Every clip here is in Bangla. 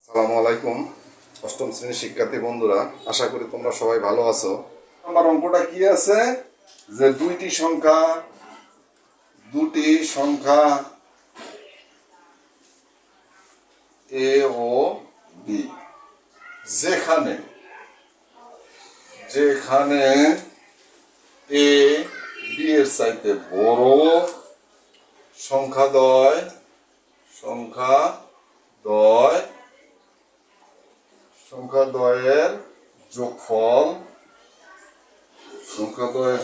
আসসালামু আলাইকুম অষ্টম শ্রেণীর শিক্ষার্থী বন্ধুরা, আশা করি তোমরা সবাই ভালো আছো। আমার অঙ্কটা কি আছে যে দুটি সংখ্যা এ ও বি, যেখানে যেখানে এ বি এর চাইতে বড় সংখ্যাদ্বয় সংখ্যাদ্বয়ের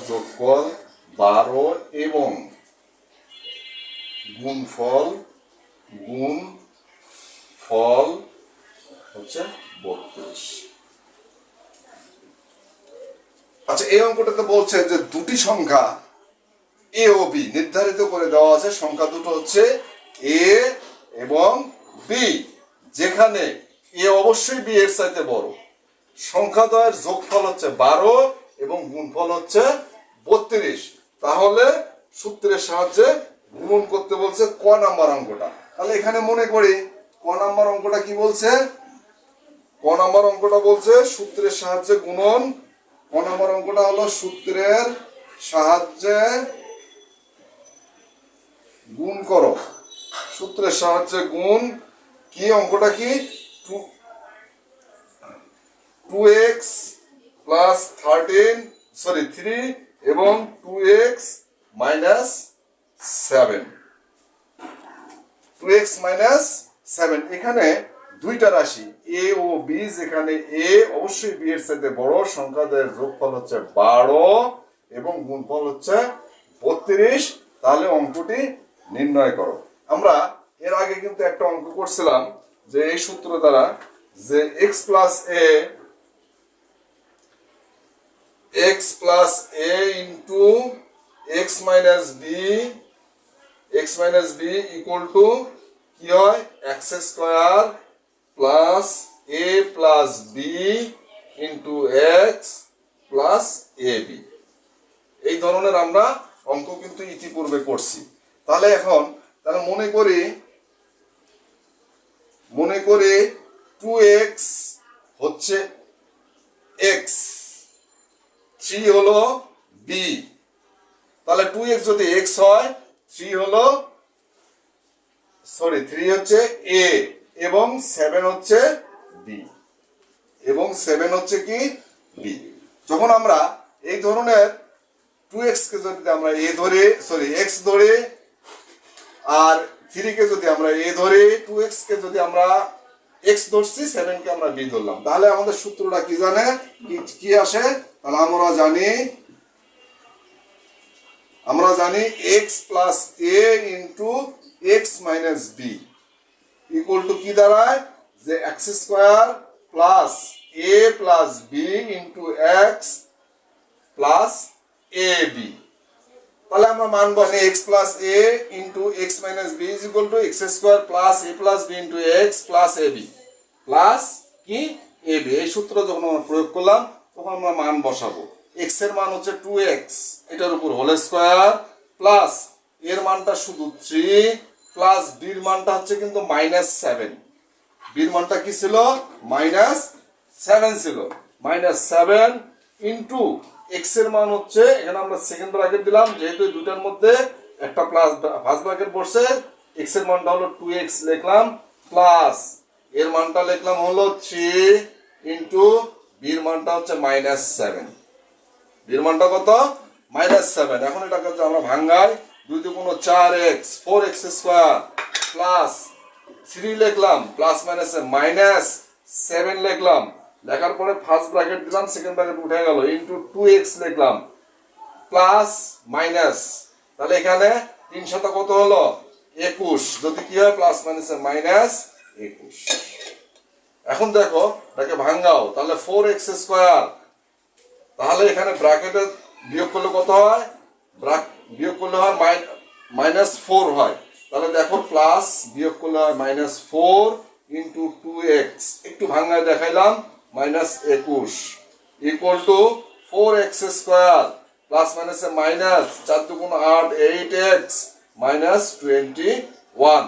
যোগফল 12 এবং গুণফল হচ্ছে 32। আচ্ছা, এই অঙ্কটাতে বলছে যে দুটি সংখ্যা এ ও বি নির্ধারিত করে দেওয়া আছে। সংখ্যা দুটো হচ্ছে এ এবং বি, যেখানে এ অবশ্যই বি এর চাইতে বড়। সংখ্যাদ্বয়ের যোগফল হচ্ছে 12 এবং গুণফল হচ্ছে 32। তাহলে সূত্রের সাহায্যে গুণন করতে বলছে ক নাম্বার অঙ্কটা। তাহলে এখানে মনে করি ক নাম্বার অঙ্কটা কি বলছে। ক নাম্বার অঙ্কটা বলছে সূত্রের সাহায্যে গুণন। ক নাম্বার অঙ্কটা হলো সূত্রের সাহায্যে গুণ করো। সূত্রের সাহায্যে গুণ কি, অঙ্কটা কি 2x প্লাস 3 এবং 2x মাইনাস 7 এখানে দুইটা রাশি এ ও বি, যেখানে এ অবশ্যই বি এর সাথে বড়। সংখ্যাদের যোগফল হচ্ছে 12 এবং গুণফল হচ্ছে 32। তাহলে অঙ্কটি নির্ণয় করো। আমরা এর আগে কিন্তু একটা অঙ্ক করছিলাম যে এই সূত্র দ্বারা যে x plus a into x minus b equal to কি হয়, x square plus a plus b into x plus a b. এই ধরনের আমরা অঙ্ক কিন্তু ইতিপূর্বে করছি। তাহলে মনে করি 2x হচ্ছে x, 3 হলো b। তাহলে 2x যদি x হয়, 3 হচ্ছে a এবং 7 হচ্ছে b কি b। যখন আমরা এই ধরনের 2x কে যদি আমরা x ধরে আর 3 কে যদি আমরা a ধরে, 2x কে যদি আমরা x ধরছি, 7 কে আমরা b ধরলাম, তাহলে আমাদের সূত্রটা কি কি আসে। তাহলে আমরা জানি x plus a into x minus b equal to কি দাঁড়ায়, যে x square plus a plus b into x plus a b. তাহলে আমরা মান বসাই x plus a into x minus b is equal to x square plus a plus b into x plus a b plus কি এ বি। এই সূত্র যখন আমরা প্রয়োগ করলাম তখন আমরা মান বসাবো। x এর মান হচ্ছে 2x, এটার উপর হোল স্কোয়ার প্লাস এর মানটা শুধু 3 প্লাস বির মানটা হচ্ছে কিন্তু -7। বির মানটা কি ছিল, -7 ছিল। -7 ইন্টু x এর মান হচ্ছে, এখানে আমরা সেকেন্ড ব্র্যাকেট দিলাম যেহেতু দুইটার মধ্যে একটা প্লাস ফার্স্ট ব্র্যাকেট বসছে। x এর মানটা হলো 2x লিখলাম, প্লাস এর মানটা লিখলাম হলো 3 ইন্টু বির মানটা হচ্ছে -7। বির মানটা কত, -7। এখন এটাকে আমরা ভাঙাই, 2 × 4x 4x স্কয়ার প্লাস 3 লিখলাম প্লাস মাইনাসে -7 লিখলাম। লেখার পরে ফার্স্ট ব্র্যাকেট দিলাম, সেকেন্ড ব্র্যাকেট উঠে গেল, ইন্টু 2x লিখলাম প্লাস মাইনাস। তাহলে এখানে 3 শত কত হলো 21, যদি কি হয় প্লাস মাইনাসে -21। এখন দেখো এটাকে ভাঙাও, তাহলে 4x স্কয়ার, তাহলে এখানে ব্র্যাকেটে বিয়োগ করলে কত হয়, বিয়োগ করলে হয় -4 হয়। তাহলে দেখো প্লাস বিয়োগ করলে হয় -4 ইন্টু 2x, একটু ভাঙায় দেখাইলাম, -21 equal to 4x square plus মাইনাসে মাইনাস 4 × 8 8x -21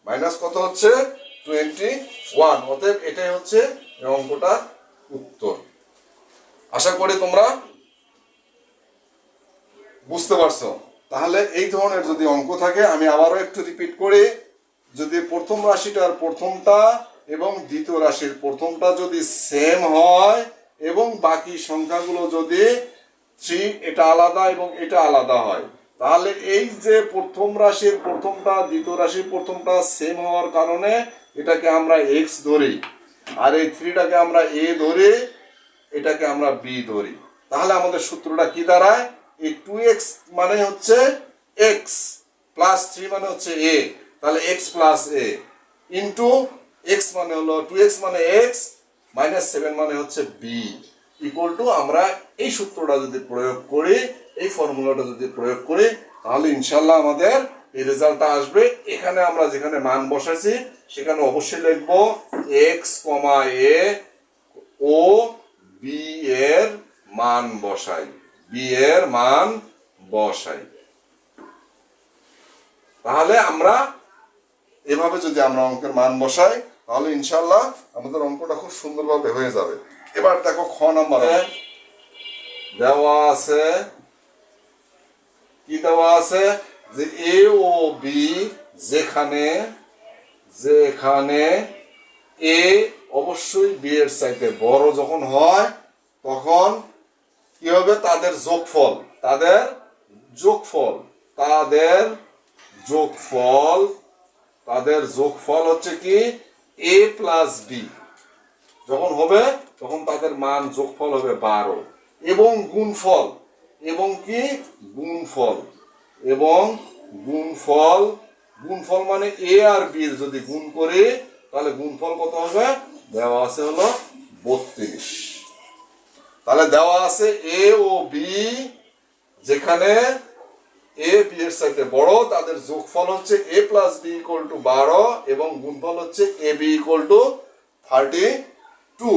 মাইনাস কত হচ্ছে 21। অতএব এটাই হচ্ছে এই অঙ্কটার উত্তর। আশা করি তোমরা বুঝতে পারছো। তাহলে এই ধরনের যদি অঙ্ক থাকে, আমি আবারও একটু রিপিট করি, যদি প্রথম রাশিটার প্রথমটা এবং দ্বিতীয় রাশির প্রথমটা যদি সেম হয় এবং বাকি সংখ্যাগুলো যদি 3 এটা আলাদা এবং এটা আলাদা হয়, তাহলে এই যে প্রথম রাশির প্রথমটা দ্বিতীয় রাশির প্রথমটা সেম হওয়ার কারণে এটাকে আমরা x ধরি, আর এই 3টাকে আমরা a ধরি, এটাকে আমরা b ধরি। তাহলে আমাদের সূত্রটা কি দাঁড়ায়? এই 2x মানে হচ্ছে x প্লাস 3 মানে হচ্ছে a, তাহলে x plus a into x মানে হলো 2x মানে x মাইনাস 7 মানে হচ্ছে b ইকুয়াল টু, আমরা এই সূত্রটা যদি প্রয়োগ করি, এই ফর্মুলাটা যদি প্রয়োগ করি, তাহলে ইনশাল্লাহ আমাদের এই রেজাল্টটা আসবে। এখানে আমরা যেখানে মান বসাইছি সেখানে অবশ্যই লিখবো x, a ও b এর মান বসাই, b এর মান বসাই। তাহলে আমরা এভাবে যদি আমরা অঙ্কের মান বসাই, তাহলে ইনশাল্লাহ আমাদের অঙ্কটা খুব সুন্দরভাবে হয়ে যাবে। এবার দেখো খ নাম্বারে দেওয়া আছে, কি দেওয়া আছে, যে এ ও বি যেখানে এ অবশ্যই বি এর চাইতে বড় যখন হয়, তখন কি হবে? তাদের যোগফল হচ্ছে কি এ প্লাস বি যখন হবে, তখন তাদের মান যোগফল হবে 12 এবং গুণফল গুণফল মানে এ আর বি যদি গুণ করি, তাহলে গুণফল কত হবে? দেওয়া আছে হলো 32। তাহলে দেওয়া আছে এ ও বি যেখানে এ বি এর সাথে বড়, তাদের যোগফল হচ্ছে এ প্লাস বি ইকুয়াল টু 12 এবং গুণফল হচ্ছে এ বি ইকুয়াল টু 32।